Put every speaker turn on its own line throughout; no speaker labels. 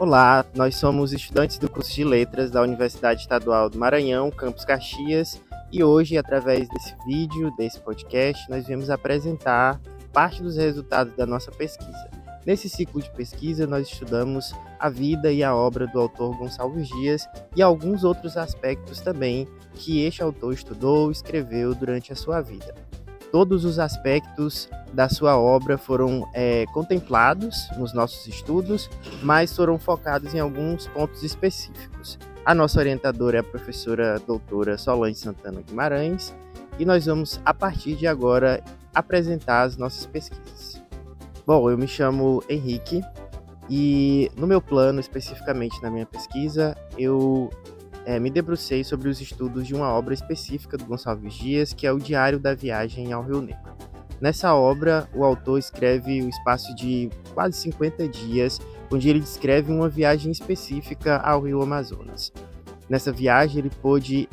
Olá, nós somos estudantes do curso de Letras da Universidade Estadual do Maranhão, Campus Caxias, e hoje, através desse vídeo, desse podcast, nós viemos apresentar parte dos resultados da nossa pesquisa. Nesse ciclo de pesquisa, nós estudamos a vida e a obra do autor Gonçalves Dias e alguns outros aspectos também que este autor estudou e escreveu durante a sua vida. Todos os aspectos da sua obra foram contemplados nos nossos estudos, mas foram focados em alguns pontos específicos. A nossa orientadora é a professora doutora Solange Santana Guimarães, e nós vamos, a partir de agora, apresentar as nossas pesquisas. Bom, eu me chamo Henrique, e no meu plano, especificamente na minha pesquisa, eu me debrucei sobre os estudos de uma obra específica do Gonçalves Dias, que é o Diário da Viagem ao Rio Negro. Nessa obra, o autor escreve o espaço de quase 50 dias, onde ele descreve uma viagem específica ao Rio Amazonas. Nessa viagem, ele pôde,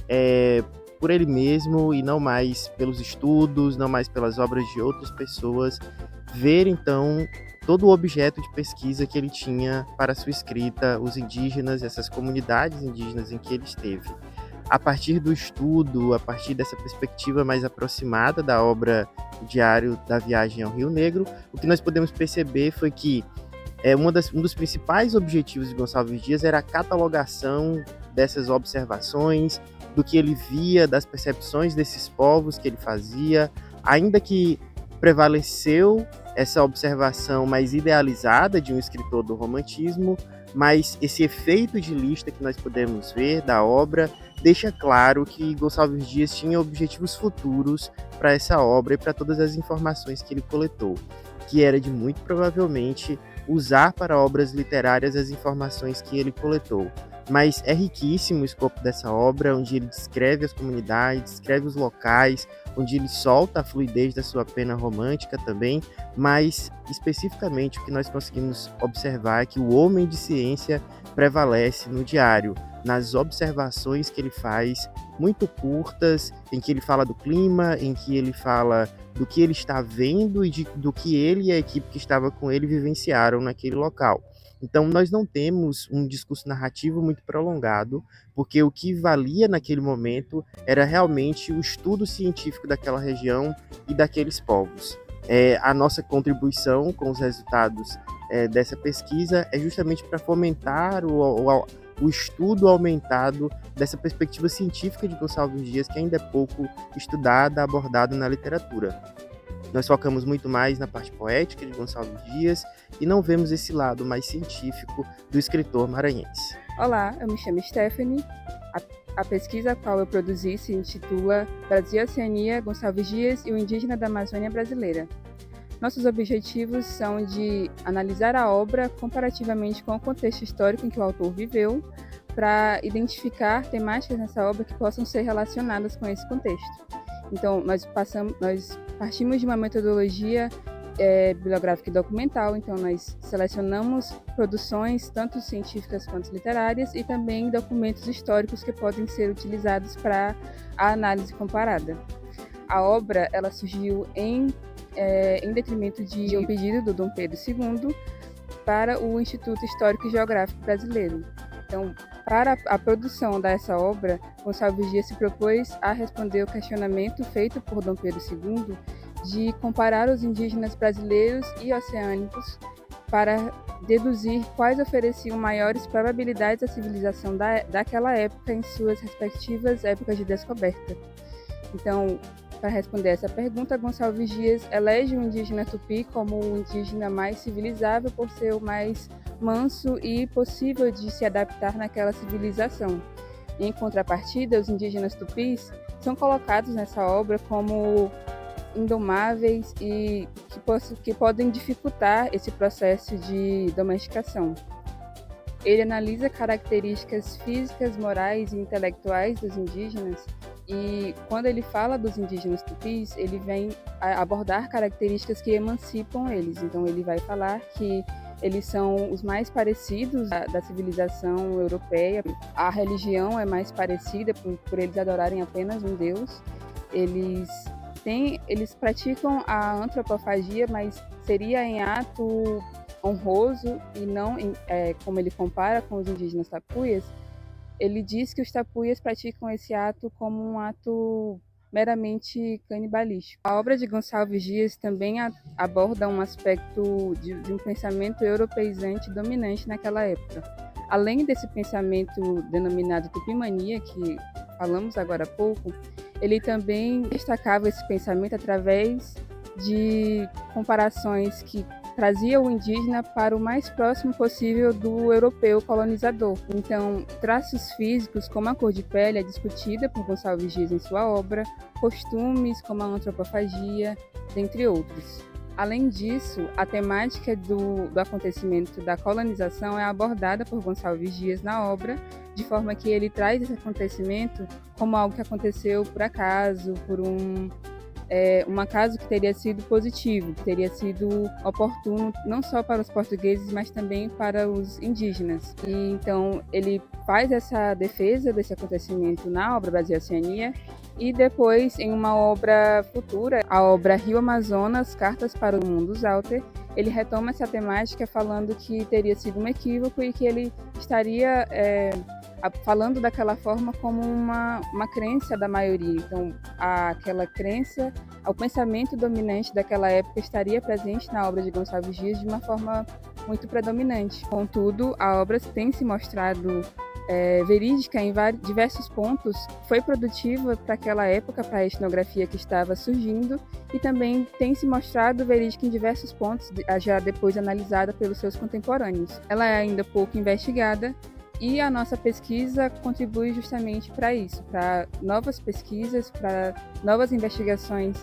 por ele mesmo e não mais pelos estudos, não mais pelas obras de outras pessoas, ver então todo o objeto de pesquisa que ele tinha para sua escrita, os indígenas, essas comunidades indígenas em que ele esteve. A partir do estudo, a partir dessa perspectiva mais aproximada da obra Diário da Viagem ao Rio Negro, o que nós podemos perceber foi que um dos principais objetivos de Gonçalves Dias era a catalogação dessas observações, do que ele via, das percepções desses povos que ele fazia, ainda que prevaleceu essa observação mais idealizada de um escritor do romantismo, mas esse efeito de lista que nós podemos ver da obra deixa claro que Gonçalves Dias tinha objetivos futuros para essa obra e para todas as informações que ele coletou, que era de muito provavelmente usar para obras literárias as informações que ele coletou. Mas é riquíssimo o escopo dessa obra, onde ele descreve as comunidades, descreve os locais, onde ele solta a fluidez da sua pena romântica também, mas especificamente o que nós conseguimos observar é que o homem de ciência prevalece no diário, nas observações que ele faz, muito curtas, em que ele fala do clima, em que ele fala do que ele está vendo e do que ele e a equipe que estava com ele vivenciaram naquele local. Então, nós não temos um discurso narrativo muito prolongado, porque o que valia naquele momento era realmente o estudo científico daquela região e daqueles povos. A nossa contribuição com os resultados dessa pesquisa é justamente para fomentar o estudo aumentado dessa perspectiva científica de Gonçalves Dias, que ainda é pouco estudada, abordada na literatura. Nós focamos muito mais na parte poética de Gonçalves Dias e não vemos esse lado mais científico do escritor maranhense.
Olá, eu me chamo Stephanie. A pesquisa a qual eu produzi se intitula Brasil e Oceania, Gonçalves Dias e o Indígena da Amazônia Brasileira. Nossos objetivos são de analisar a obra comparativamente com o contexto histórico em que o autor viveu, para identificar temáticas nessa obra que possam ser relacionadas com esse contexto. Então, nós partimos de uma metodologia bibliográfica e documental, então nós selecionamos produções tanto científicas quanto literárias e também documentos históricos que podem ser utilizados para a análise comparada. A obra ela surgiu em detrimento de um pedido do Dom Pedro II para o Instituto Histórico e Geográfico Brasileiro. Então, para a produção dessa obra, Gonçalves Dias se propôs a responder o questionamento feito por Dom Pedro II de comparar os indígenas brasileiros e oceânicos para deduzir quais ofereciam maiores probabilidades à civilização daquela época em suas respectivas épocas de descoberta. Então, para responder essa pergunta, Gonçalves Dias elege o indígena tupi como o indígena mais civilizável por ser o mais manso e possível de se adaptar naquela civilização. Em contrapartida, os indígenas tupis são colocados nessa obra como indomáveis e que podem dificultar esse processo de domesticação. Ele analisa características físicas, morais e intelectuais dos indígenas e, quando ele fala dos indígenas tupis, ele vem abordar características que emancipam eles. Então, ele vai falar que eles são os mais parecidos da civilização europeia. A religião é mais parecida por eles adorarem apenas um Deus. Eles praticam a antropofagia, mas seria em ato honroso e não como ele compara com os indígenas tapuias. Ele diz que os tapuias praticam esse ato como um ato meramente canibalístico. A obra de Gonçalves Dias também aborda um aspecto de um pensamento europeizante dominante naquela época. Além desse pensamento denominado tupimania, que falamos agora há pouco, ele também destacava esse pensamento através de comparações que trazia o indígena para o mais próximo possível do europeu colonizador. Então, traços físicos como a cor de pele é discutida por Gonçalves Dias em sua obra, costumes como a antropofagia, dentre outros. Além disso, a temática do acontecimento da colonização é abordada por Gonçalves Dias na obra, de forma que ele traz esse acontecimento como algo que aconteceu por acaso, por um acaso que teria sido positivo, que teria sido oportuno não só para os portugueses, mas também para os indígenas. E então ele faz essa defesa desse acontecimento na obra Brasil e Oceania, e depois, em uma obra futura, a obra Rio Amazonas, Cartas para o Mundo Zauter, ele retoma essa temática falando que teria sido um equívoco e que ele estaria falando daquela forma como uma crença da maioria. Então, aquela crença, o pensamento dominante daquela época estaria presente na obra de Gonçalves Dias de uma forma muito predominante. Contudo, a obra tem se mostrado verídica em diversos pontos, foi produtiva para aquela época, para a etnografia que estava surgindo, e também tem se mostrado verídica em diversos pontos, já depois analisada pelos seus contemporâneos. Ela é ainda pouco investigada, e a nossa pesquisa contribui justamente para isso, para novas pesquisas, para novas investigações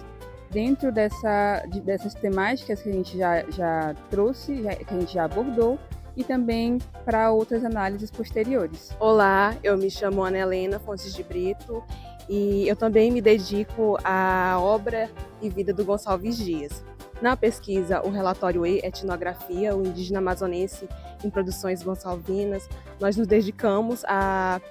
dentro dessas temáticas que a gente já trouxe, que a gente já abordou, e também para outras análises posteriores.
Olá, eu me chamo Ana Helena Fontes de Brito e eu também me dedico à obra e vida do Gonçalves Dias. Na pesquisa, o relatório E, Etnografia, o indígena amazonense em produções gonçalvinas, nós nos dedicamos a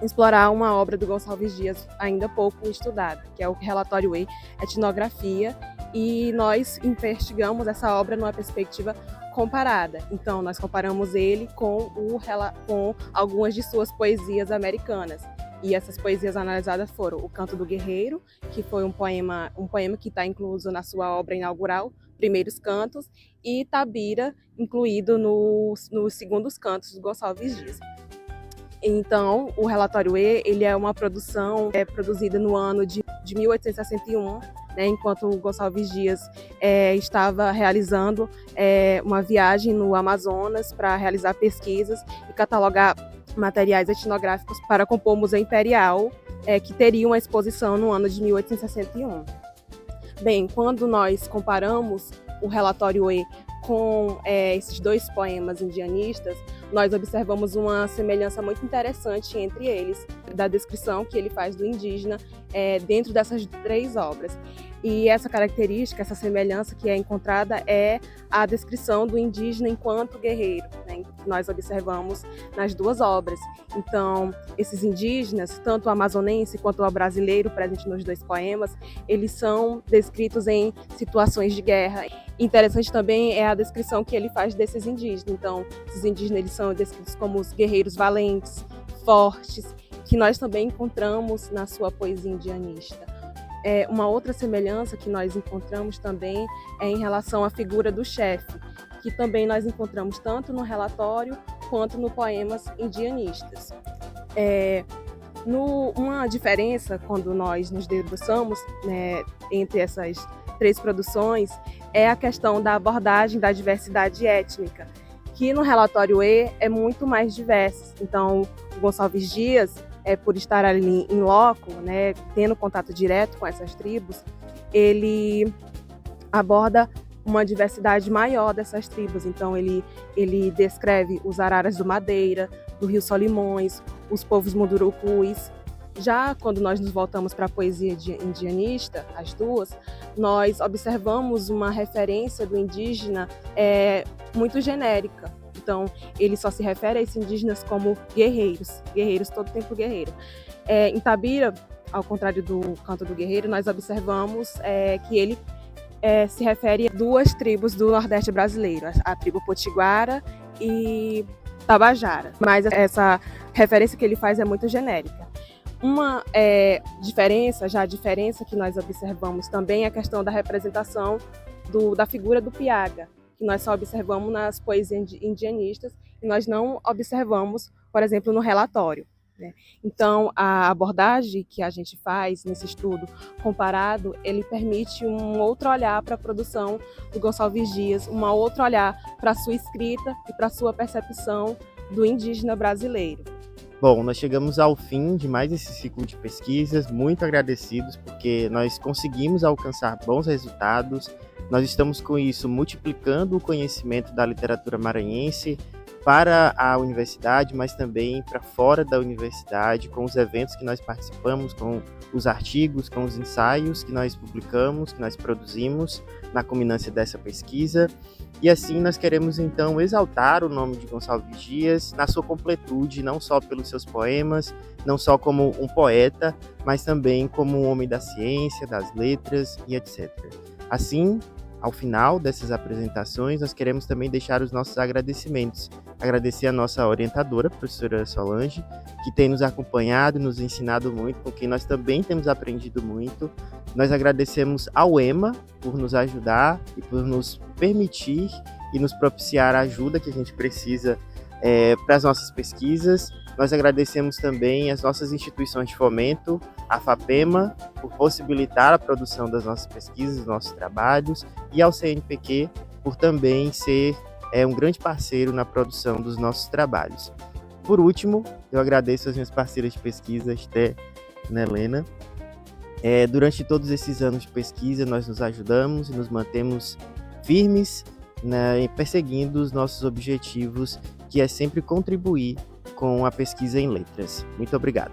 explorar uma obra do Gonçalves Dias ainda pouco estudada, que é o relatório E, Etnografia, e nós investigamos essa obra numa perspectiva comparada. Então, nós comparamos ele com algumas de suas poesias americanas. E essas poesias analisadas foram O Canto do Guerreiro, que foi um poema que está incluso na sua obra inaugural, Primeiros Cantos, e Tabira, incluído nos segundos cantos do Gonçalves Dias. Então, o relatório E, ele é uma produção produzida no ano de 1861, né, enquanto o Gonçalves Dias estava realizando uma viagem no Amazonas para realizar pesquisas e catalogar materiais etnográficos para compor o Museu Imperial, que teria uma exposição no ano de 1861. Bem, quando nós comparamos o relatório E com esses dois poemas indianistas, nós observamos uma semelhança muito interessante entre eles, da descrição que ele faz do indígena dentro dessas três obras. E essa característica, essa semelhança que é encontrada é a descrição do indígena enquanto guerreiro, né, que nós observamos nas duas obras. Então, esses indígenas, tanto o amazonense quanto o brasileiro, presente nos dois poemas, eles são descritos em situações de guerra. Interessante também é a descrição que ele faz desses indígenas. Então, esses indígenas eles são descritos como os guerreiros valentes, fortes, que nós também encontramos na sua poesia indianista. Uma outra semelhança que nós encontramos também é em relação à figura do chefe, que também nós encontramos tanto no relatório quanto no poemas indianistas. Uma diferença, quando nós nos debruçamos entre essas três produções, é a questão da abordagem da diversidade étnica, que no relatório E é muito mais diversa. Então, o Gonçalves Dias, por estar ali em loco, né, tendo contato direto com essas tribos, ele aborda uma diversidade maior dessas tribos. Então, ele descreve os araras do Madeira, do Rio Solimões, os povos mundurucus. Já quando nós nos voltamos para a poesia indianista, as duas, nós observamos uma referência do indígena muito genérica. Então, ele só se refere a esses indígenas como guerreiros, todo tempo guerreiro. Em Tabira, ao contrário do Canto do Guerreiro, nós observamos que ele se refere a duas tribos do Nordeste brasileiro, a tribo Potiguara e Tabajara. Mas essa referência que ele faz é muito genérica. Uma diferença que nós observamos também é a questão da representação da figura do Piaga, que nós só observamos nas poesias indianistas e nós não observamos, por exemplo, no relatório, né? Então, a abordagem que a gente faz nesse estudo comparado, ele permite um outro olhar para a produção do Gonçalves Dias, um outro olhar para a sua escrita e para a sua percepção do indígena brasileiro.
Bom, nós chegamos ao fim de mais esse ciclo de pesquisas, muito agradecidos porque nós conseguimos alcançar bons resultados. Nós estamos com isso multiplicando o conhecimento da literatura maranhense para a universidade, mas também para fora da universidade, com os eventos que nós participamos, com os artigos, com os ensaios que nós publicamos, que nós produzimos na culminância dessa pesquisa. E assim nós queremos então exaltar o nome de Gonçalves Dias na sua completude, não só pelos seus poemas, não só como um poeta, mas também como um homem da ciência, das letras e etc. Assim, ao final dessas apresentações, nós queremos também deixar os nossos agradecimentos. Agradecer a nossa orientadora, a professora Solange, que tem nos acompanhado e nos ensinado muito, com quem nós também temos aprendido muito. Nós agradecemos ao EMA por nos ajudar e por nos permitir e nos propiciar a ajuda que a gente precisa para as nossas pesquisas. Nós agradecemos também as nossas instituições de fomento, a FAPEMA, por possibilitar a produção das nossas pesquisas, dos nossos trabalhos, e ao CNPq, por também ser um grande parceiro na produção dos nossos trabalhos. Por último, eu agradeço as minhas parceiras de pesquisa, Esté e Helena. Durante todos esses anos de pesquisa, nós nos ajudamos e nos mantemos firmes, né, perseguindo os nossos objetivos, que é sempre contribuir com a pesquisa em letras. Muito obrigado.